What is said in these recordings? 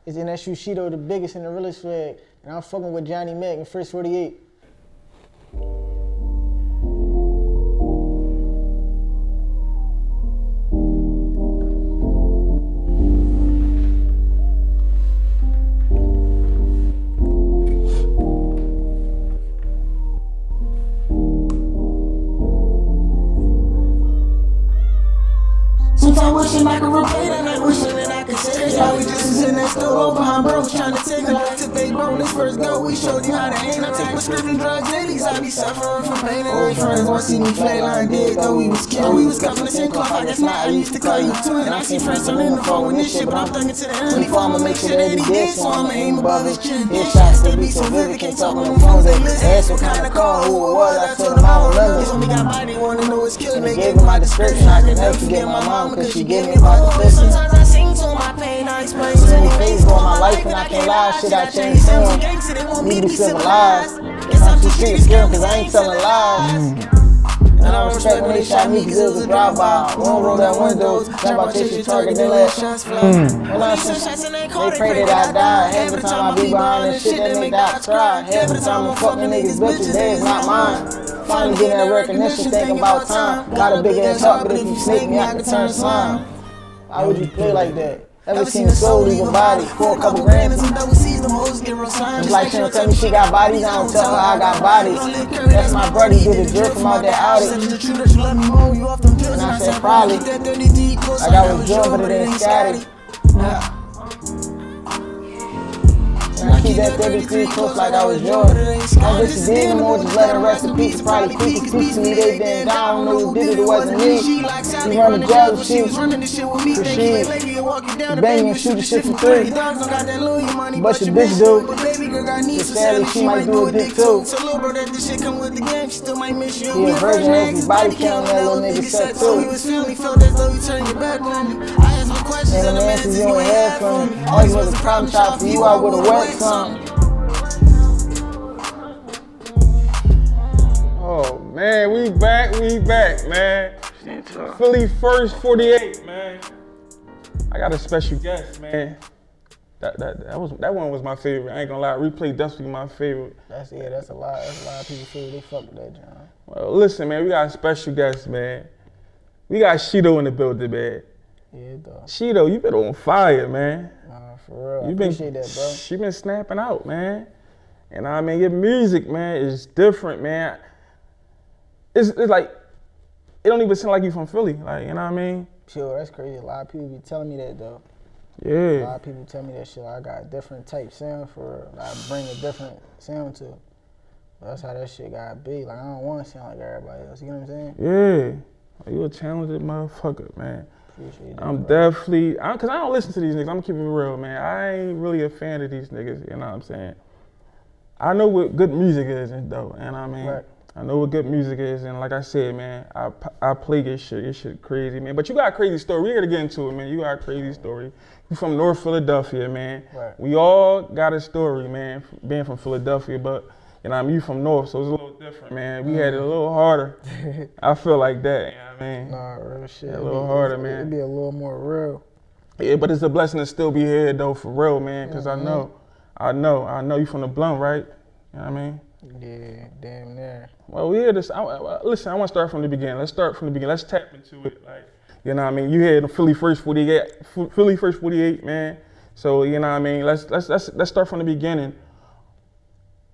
It's Nsu Sheedo, the biggest and the realest swag. And I'm fucking with Johnny Mac and Phillyfirst48. Sometimes wishing I could replay that night, wishing that I could say it. How we just was in that store behind bros trying to take it. Took they bro, this first go, we showed you how to aim. I take prescription drugs, ladies, I be suffering from pain. And old friends want to see me flatline dead, though we was killed. We was cuffing the same cloth, I guess not, I used to call you twin. And I see friends turning the phone with this shit, but I'm thinking to the end. 24, I'ma make sure that he dead, so I'ma aim above his chin. Headshots, they be so vivid, can't talk on them phones, they listen. Ask what kind of call, who it was, I told them I remember. This homie got body, wanna know his killer, they gave him my description. I can never forget my mom, cause she gave me about the listen. Sometimes I sing to my pain, I explain to me things going my life, and I can't lie, shit I changed soon. They want me to be civilized. Guess I'm too street scared, cause I ain't telling lies. And I respect when they shot me, cause it was a drive-by. One roll that window, jump out, chase your target, then let shots fly. When I shoot, they pray that I die. Half the time I be behind this shit, they make that cry. Half the time I'm fucking niggas, bitches, they is not mine. Finally getting that recognition, thinking about time. Got a big ass heart, but if you snake me, I can turn slime. Why would you play like that? Ever seen a soul leave a body for a couple grand? It's like she don't tell me she got bodies, I don't tell her I got bodies. That's my brother, he did a jerk from out that Audi. And I said probably, like I was drunk, but it ain't scatty. And I keep that 33 close like I was yours. I wish you did no more, just let her rest in peace. Probably creepy speak to me, they been down, I don't know who did it, it wasn't me. He run the job, she was bang and shoot the shit for free. But your bitch do, but sadly she might do a dick too. He a virgin, everybody counting that little nigga set too. And the answers you don't have from him. Always was a problem child for you, I would've worked some. Oh man, we back, man. Phillyfirst48, man. I got a special guest, man. That one was my favorite. I ain't gonna lie, Replay definitely my favorite. That's a lot of people feel they fuck with that, John. Well, listen, man, we got a special guest, man. We got Sheedo in the building, man. Yeah, dog. Sheedo, you been on fire, man. Nah, for real. I appreciate that, bro. She been snapping out, man. And I mean, your music, man, is different, man. It's like, it don't even sound like you from Philly, like, you know what I mean? Sure, that's crazy. A lot of people be telling me that, though. Yeah. A lot of people tell me that shit. I got a different type sound for real. I bring a different sound to it. That's how that shit gotta be. Like, I don't want to sound like everybody else. You know what I'm saying? Yeah. You a talented motherfucker, man. Appreciate that, I'm bro. definitely, cause I don't listen to these niggas. I'm gonna keep it real, man. I ain't really a fan of these niggas, you know what I'm saying? I know what good music is, though, and I mean, right. I know what good music is, and like I said, man, I play this shit crazy, man. But you got a crazy story. We gotta get into it, man. You got a crazy story. You from North Philadelphia, man. Right. We all got a story, man, being from Philadelphia, but you know, I mean, you from North, so it's a little different, man. We had it a little harder. I feel like that, you know what I mean? Nah, real shit. A little harder, man. It'd be a little more real. Yeah, but it's a blessing to still be here, though, for real, man, because I know you from the Blunt, right? You know what I mean? Yeah, damn near. Well, we hear this. Listen, I want to start from the beginning. Let's start from the beginning. Let's tap into it. Like, you know what I mean? You hear the Phillyfirst48, man. So, you know what I mean? Let's start from the beginning.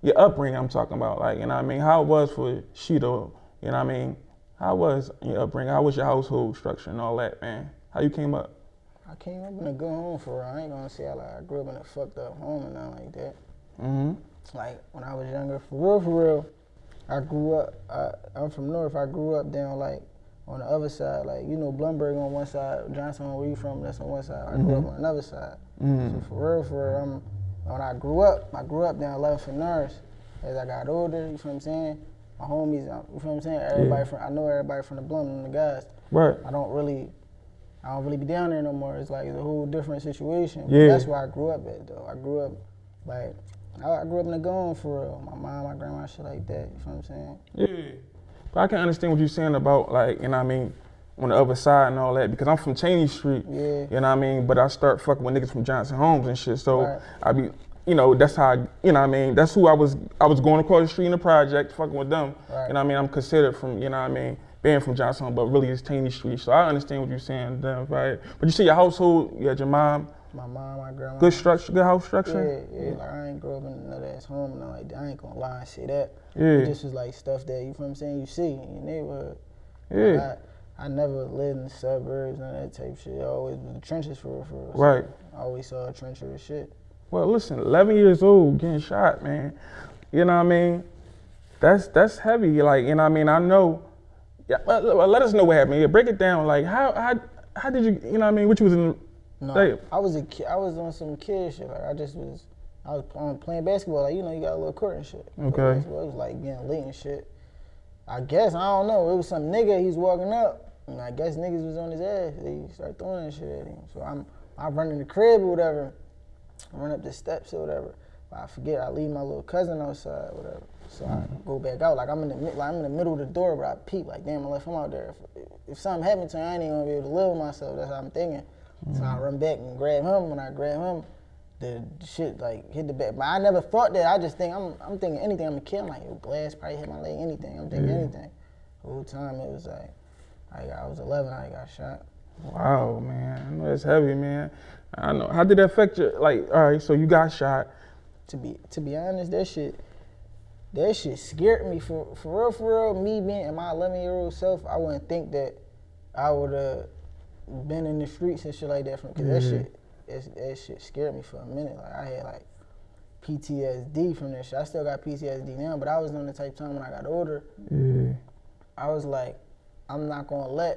Your upbringing, I'm talking about. Like, you know what I mean? How it was for Sheedo, you know what I mean? How was your upbringing? How was your household structure and all that, man? How you came up? I came up in a good home for real. I ain't gonna say I grew up in a fucked up home and nothing like that. Like, when I was younger, for real, I grew up, I'm from North, I grew up down, like, on the other side, like, you know, Blumberg on one side, Johnson, where you from, that's on one side. I grew up on another side. So for real, when I grew up down 11th and Norris. As I got older, you feel what I'm saying? My homies, you feel what I'm saying? Everybody I know everybody from the Blunt and the guys. Right. I don't really be down there no more. It's like it's a whole different situation. Yeah. But that's where I grew up at, though. I grew up in the gone for real. My mom, my grandma, shit like that. You feel what I'm saying? Yeah. But I can understand what you're saying about, like, you know what I mean, on the other side and all that, because I'm from Cheney Street, Yeah. you know what I mean? But I start fucking with niggas from Johnson Homes and shit, so Right. I be, you know, that's how, you know what I mean? That's who I was going across the street in the project, fucking with them, Right. you know what I mean? I'm considered from, you know what I mean, being from Johnson Homes, but really it's Cheney Street, so I understand what you're saying, damn, right? But you see your household, you had your mom, My mom, my grandma. good structure, good house structure? Yeah, like I ain't grow up in another ass home and all like that. I ain't gonna lie and say that. Yeah. It just was like stuff that, you feel what I'm saying, you see in your neighborhood. Yeah. Like, I never lived in the suburbs, none of that type of shit. I always was in the trenches for real, for real. So Right. I always saw a trench of shit. Well, listen, 11 years old, getting shot, man. You know what I mean? That's heavy. Like, you know what I mean? I know. Yeah, well, let us know what happened. Yeah, break it down. Like, how did you? You know what I mean? What you was in? No, Like, I was a kid. I was on some kid shit. Like I was playing basketball. Like, you know, you got a little court and shit. Okay. It was like getting late and shit. I guess, I don't know. It was some nigga. He was walking up, and I guess niggas was on his ass. They started throwing that shit at him. So I run in the crib or whatever. I run up the steps or whatever. But I forget. I leave my little cousin outside or whatever. So I go back out. Like I'm in the middle of the door, but I peep. Like, damn, I left him out there. If something happened to him, I ain't even gonna be able to live with myself. That's how I'm thinking. So I run back and grab him. When I grab him, the shit like hit the back. But I never thought that. I just think I'm thinking anything. I'm a kid. I'm like, yo, glass probably hit my leg. Anything. I'm thinking anything. The whole time it was like, I was 11. I got shot. wow, man. I know it's heavy, man. I know. How did that affect you? Like, all right, so you got shot. To be honest, that shit scared me for real. Me being in my 11-year-old self, I wouldn't think that I would have been in the streets and shit like that. Cause that shit scared me for a minute. Like I had like PTSD from that shit. I still got PTSD now, but I was on the type of time when I got older. Yeah. I was like, I'm not gonna live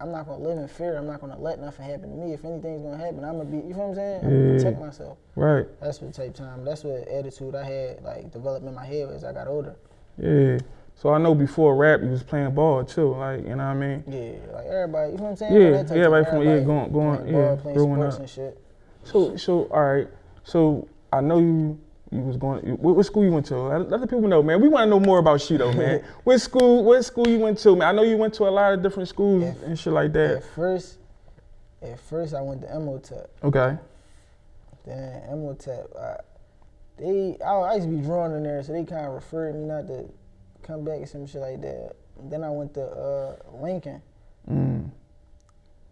in fear. I'm not gonna let nothing happen to me. If anything's gonna happen, I'm gonna be, you feel what I'm saying? I'm gonna protect myself. Right. That's what type of time, that's what attitude I had, like, developed in my head as I got older. Yeah. So I know before rap, you was playing ball too, like, you know what I mean? Yeah, like everybody, you know what I'm saying? Yeah, That type everybody of from, everybody going, playing yeah, ball, playing growing sports up. and shit. So, all right. So I know you was going. What school you went to? Let the people know, man. We want to know more about Sheedo, man. What school you went to, man? I know you went to a lot of different schools and shit like that. At first I went to Emotep. Okay. Then Emotep, I used to be drawn in there, so they kind of referred me not to come back and some shit like that. Then I went to Lincoln.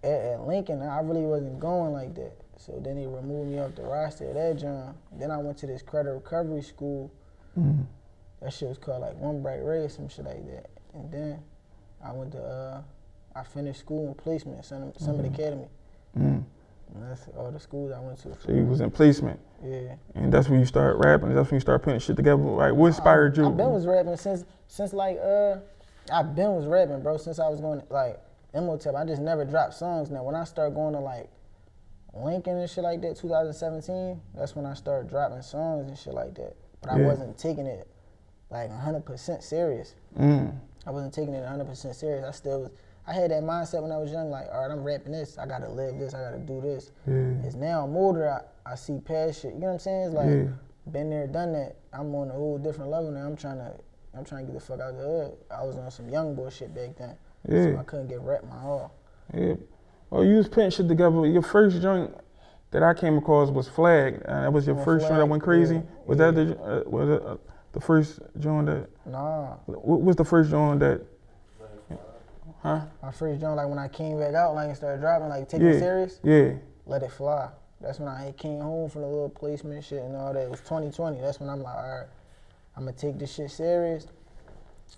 At Lincoln, I really wasn't going like that. So then they removed me off the roster at that job. Then I went to this credit recovery school. That shit was called like One Bright Ray or some shit like that. And then I went to, I finished school in placement, Summit Academy. And that's all the schools I went to. So you was in placement. Yeah. And that's when you start rapping. That's when you start putting shit together. Like, what inspired you? I've been was rapping since like I've been was rapping, bro. Since I was going to, like Emotep. I just never dropped songs. Now when I started going to like Lincoln and shit like that, 2017, that's when I started dropping songs and shit like that. But I wasn't taking it like 100% serious. I wasn't taking it 100% serious. I had that mindset when I was young, like, all right, I'm rapping this, I gotta live this, I gotta do this. As now I'm older, I see past shit. You know what I'm saying? It's like, been there, done that. I'm on a whole different level now. I'm trying to get the fuck out of the hood. I was on some young boy shit back then. So I couldn't get rap my all. Yeah. Well, you was putting shit together. Your first joint that I came across was Flag. That was your first joint that went crazy? Was that the first joint that? Nah. What was the first joint that? Huh? My first joint, like when I came back out, like and started dropping, like taking it serious. Yeah. Let It Fly. That's when I came home from the little placement shit and all that. It was 2020. That's when I'm like, all right, I'm gonna take this shit serious.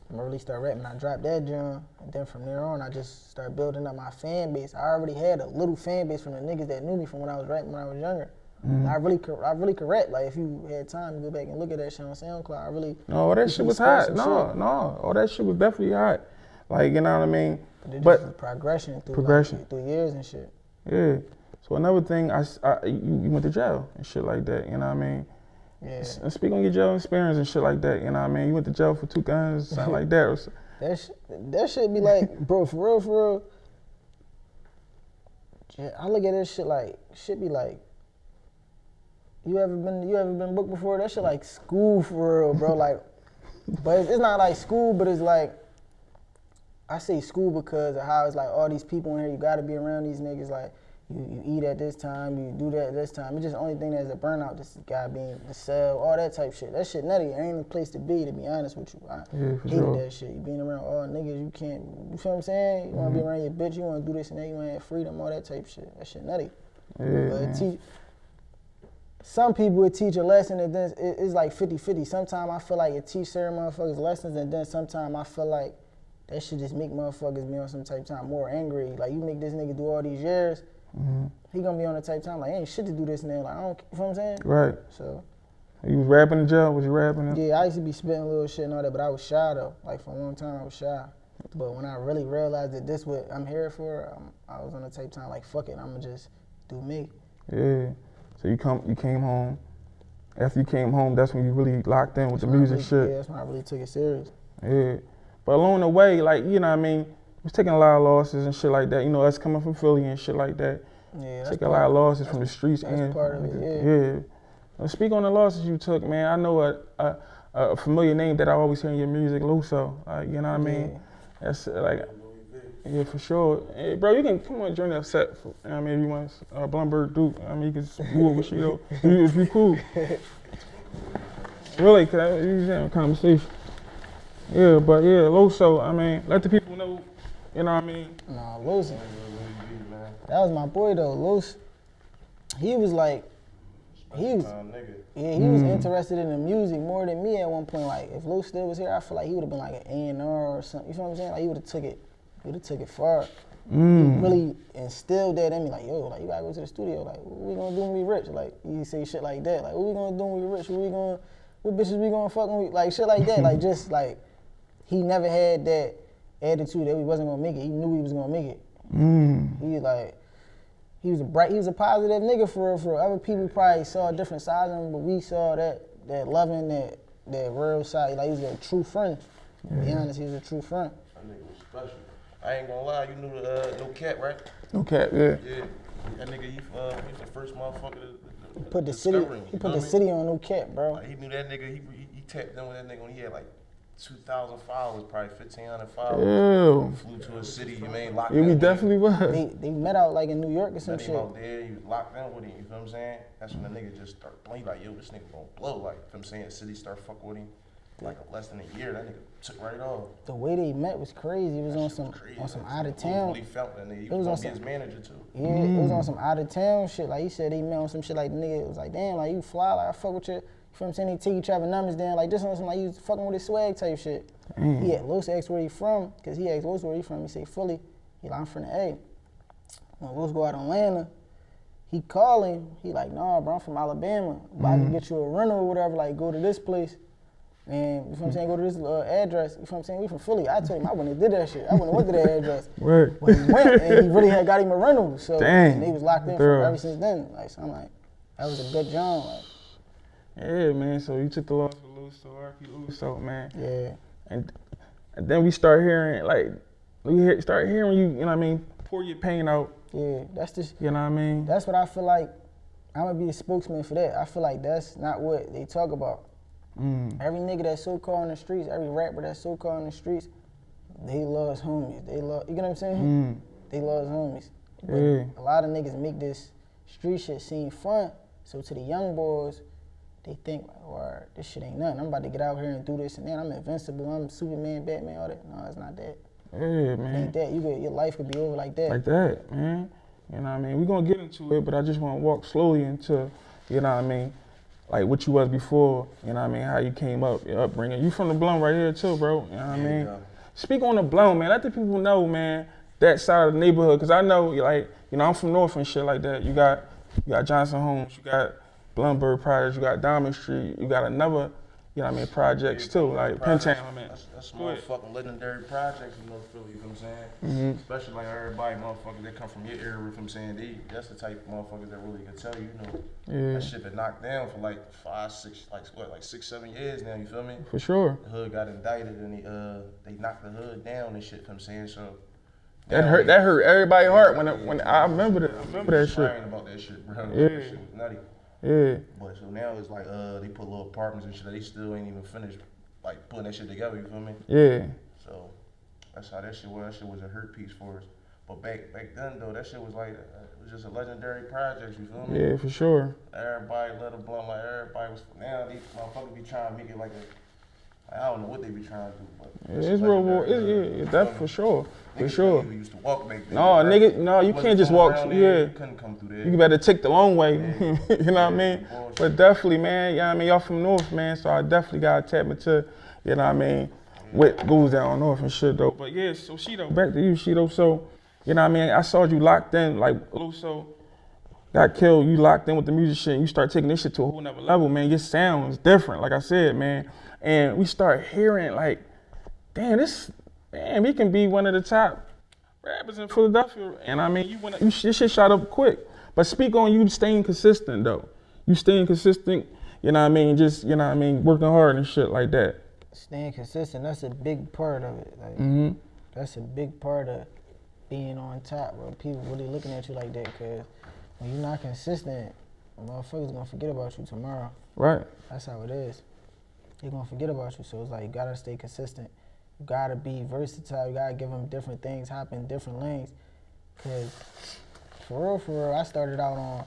I'm gonna really start rapping. I dropped that joint, and then from there on, I just started building up my fan base. I already had a little fan base from the niggas that knew me from when I was rapping when I was younger. I really could rap. Like if you had time to go back and look at that shit on SoundCloud, I really. No, that shit was hot. No, all that shit was definitely hot. Like, you know what I mean? But just progression through years and shit. Yeah. So another thing, you went to jail and shit like that. You know what I mean? Yeah. And speak on your jail experience and shit like that. You know what I mean? You went to jail for 2 guns, something like that. That shit be like, bro, for real. Yeah, I look at this shit like, be like, you ever been booked before? That shit like school for real, bro. Like, but it's not like school, but it's like I say school because of how it's like all these people in here, you gotta be around these niggas, like you eat at this time, you do that at this time. It's just the only thing that's a burnout, this guy being the cell, all that type shit. That shit nutty, it ain't a place to be honest with you. I hated that shit. You being around all niggas, you can't, you feel what I'm saying? You wanna be around your bitch, you wanna do this and that, you wanna have freedom, all that type shit. That shit nutty. But some people would teach a lesson and then it's like 50-50. Sometimes I feel like it teach certain motherfuckers lessons and then sometimes I feel like that shit just make motherfuckers be on some type of time more angry. Like you make this nigga do all these years, he gonna be on the type of time like ain't shit to do this and then like I don't, you know what I'm saying? Right. So. You was rapping in jail? Was you rapping? Yeah, I used to be spitting little shit and all that, but I was shy though. Like for a long time I was shy. But when I really realized that this what I'm here for, I was on the type of time like fuck it, I'ma just do me. Yeah. So you came home. After you came home, that's when you really locked in with the music shit. Yeah, that's when I really took it serious. Yeah. But along the way, like, you know what I mean, was taking a lot of losses and shit like that. You know, us coming from Philly and shit like that. Yeah, taking a lot of losses from the streets. That's part of it, yeah. Well, speak on the losses you took, man. I know a familiar name that I always hear in your music, Loso. You know what I mean? That's like, yeah, for sure. Hey, bro, you can come on join the set. I mean, if you want Blumberg Duke, I mean, you can do it with Sheedo if you cool. Really, cause you having a conversation. Yeah, but yeah, Loso, I mean, let the people know, you know what I mean? Nah, Loso. That was my boy though, Loso. He was like, he was interested in the music more than me at one point. Like, if Loso still was here, I feel like he would have been like an A&R or something. You know what I'm saying? Like, he would have took it far. He really instilled that in me. Like, yo, like you gotta go to the studio. Like, what we gonna do when we rich? Like, you say shit like that. Like, what we gonna do when we rich? What bitches we gonna fuck when we, like shit like that. Like, just like, he never had that attitude that we wasn't gonna make it. He knew he was gonna make it. He was a positive nigga for real. Other people probably saw a different side of him, but we saw that loving, that real side. Like, he was a true friend. To be honest, he was a true friend. That nigga was special. I ain't gonna lie, you knew the No Cap, right? No Cap, yeah. Yeah. That nigga, he was the first motherfucker to put the city on No Cap, bro. Like, he knew that nigga, he tapped in with that nigga when he had like 2,000 followers, probably 1,500 followers. Ew. Flew to a city, you made locked in. Yeah, we definitely was. They met out like in New York or some shit. Out there, he was locked in with him, you feel what I'm saying? That's when the nigga just started playing like, yo, this nigga gonna blow. Like, you feel what I'm saying? The city started fucking with him. Like less than a year, that nigga took right off. The way they met was crazy. It was on some out of town. Really felt that nigga. He was gonna be his manager too. Yeah, it was on some out of town shit. Like he said, they met on some shit like the nigga. It was like, damn, like you fly, like I fuck with you. You feel what I'm saying? They take each other numbers down. Like this on some like you fucking with his swag type shit. He had Loso asked where he from, cause he asked Loso where he from. He say Philly. He like I'm from the A. When Loso go out to Atlanta, he call him. He like, nah, bro, I'm from Alabama. But I can get you a rental or whatever. Like go to this place. And you know what I'm saying, go to this address, you know what I'm saying, we from Philly. I told him I wouldn't have did that shit. I wouldn't have went to that address. Word. But he went and he really had got him a rental. So and they was locked in for ever since then. Like, so I'm like, that was a good job. Like, yeah, man, so you took the loss for Loso, RP Loso, man. Yeah. And then we start hearing, like, start hearing you know what I mean, pour your pain out. Yeah, that's just, you know what I mean? That's what I feel like, I'm gonna be a spokesman for that. I feel like that's not what they talk about. Every nigga that's so-called in the streets, every rapper that's so-called in the streets, they love homies. They love, you know what I'm saying? They love homies. But a lot of niggas make this street shit seem fun. So to the young boys, they think, like, well, this shit ain't nothing. I'm about to get out here and do this and that. I'm invincible. I'm Superman, Batman, all that. No, it's not that. Yeah, man. It ain't that. Your life could be over like that. Like that, man. You know what I mean? We're gonna get into it, but I just wanna walk slowly into, you know what I mean, like what you was before, you know what I mean, how you came up, your upbringing. You from the Blum right here too, bro, you know what I mean? Yeah. Speak on the Blum, man. Let the people know, man, that side of the neighborhood, because I know, like, you know, I'm from North and shit like that. You got Johnson Homes, you got Blumberg Projects, you got Diamond Street, you got another, you know what I mean, projects too, like Pentown, man. That's motherfucking legendary projects in North Philly, you know what I'm saying? Especially like everybody, motherfuckers that come from your area, you know what I'm saying? That's the type of motherfuckers that really can tell you, you know, that shit been knocked down for like 6, 7 years now, you feel me? For sure. The hood got indicted and they knocked the hood down and shit, you know what I'm saying? So that hurt everybody's heart when I remember that. I remember that shit. Crying about that shit, bro. Yeah. That shit was nutty. Yeah. But so now it's like they put little apartments and shit. They still ain't even finished like putting that shit together. You feel me? Yeah. So That's how that shit was. That shit was a hurt piece for us. But back then though, that shit was like it was just a legendary project. You feel me? Yeah, for sure. Everybody let it blunt like everybody was. Now these motherfuckers be trying to make it like I don't know what they be trying to do, but it's real war. That's for sure. For sure. We used to walk back then. No, nigga, no, you can't just walk. Yeah, you couldn't come through there. You better take the long way. Yeah. You know what I mean? But definitely, man. You know what I mean? Y'all from North, man. So I definitely gotta tap into, you know what I mean, what goes down North and shit though. But yeah, so Sheedo, back to you, Sheedo. So, you know what I mean? I saw you locked in, like Loso got killed. You locked in with the music shit. And you start taking this shit to a whole nother level, man. Your sound is different, like I said, man. And we start hearing like, damn, we can be one of the top rappers in Philadelphia. And I mean, your shit shot up quick. But speak on you staying consistent though. You staying consistent, you know what I mean, just, you know what I mean, working hard and shit like that. Staying consistent, that's a big part of it. Like, that's a big part of being on top, bro. People really looking at you like that, because when you're not consistent, motherfuckers gonna forget about you tomorrow. Right. That's how it is. They're gonna forget about you, so it's like you gotta stay consistent. You gotta be versatile. You gotta give them different things, hop in different lanes. Cause for real, I started out on